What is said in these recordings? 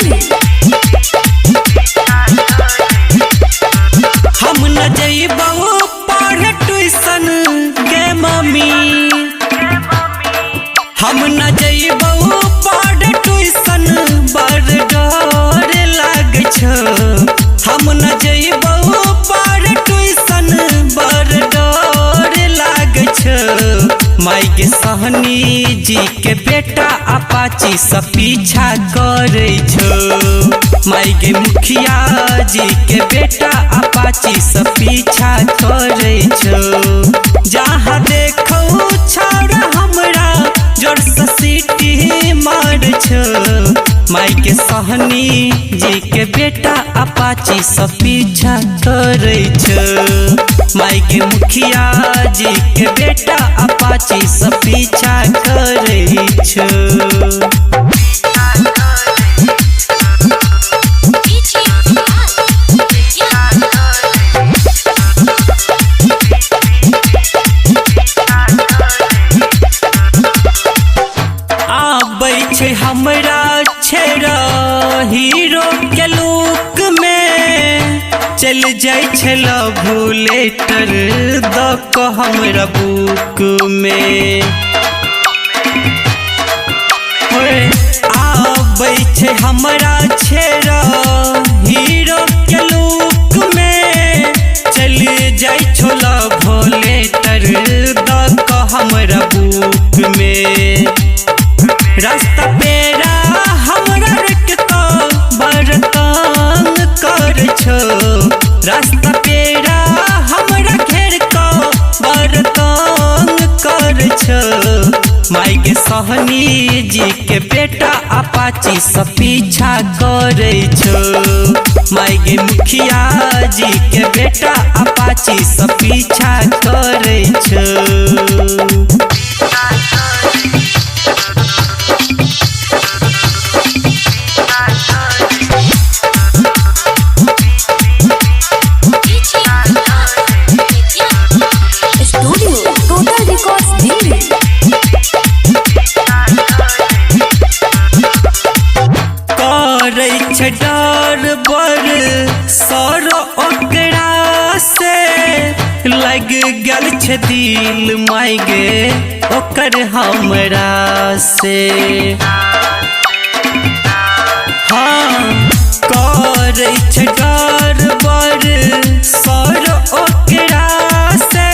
दिल्ली। हम न जइबो पढ़े ट्यूशन गे मम्मी, हम न जइबो पढ़े ट्यूशन बड़ डर लागे छ। हम न जइबो पढ़े ट्यूशन बड़ डर लागे छ। माई के सहनी जी के बेटा अपाची से पीछा करे छ। माई के मुखिया जी के बेटा अपाची से पीछा करे छ। जहाँ देखो छौड़ा हमरा जोर से सीटी मार छ। माई के सहनी जी के बेटा अपाची से पीछा करे छ। माई के मुखिया जी के बेटा अपाची से पीछा करे छ। हमरा छेड़ा हीरो के लुक में चल जाय छल बुलेटर द को हमरा बुक में। आबै छे हमरा छेड़ा हीरो के लुक में चल जाय छल बुलेटर द को हमरा बुक में। रास्ता पेरा हमरा रुकतो बड़ तंग कर छो। रास्ता पेरा हमरा घेर को बड़ तंग कर छो। माई के सहनी जी के बेटा अपाची से पीछा करे छो। माई के मुखिया जी के बेटा अपाची से पीछा करे छो। डर बर सर ओकरा से लग गल छ दिल माई गे ओकर हमरा से। हाँ करे छ डर बर सर ओकरा से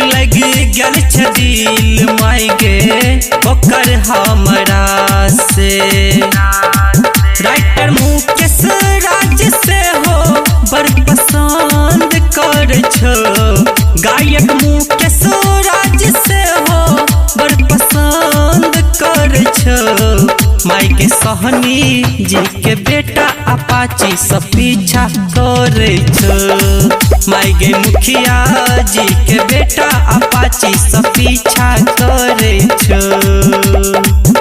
लग गल छ दिल माई गे ओकर हमरा से। राइटर मुकेश राज से हो बड़ पसंद कर छो। गायक मुकेश राज से हो बड़ पसंद कर छो। माई के सहनी जी के बेटा अपाची से पीछा करे छो। माई के मुखिया जी के बेटा अपाची से पीछा करे छो।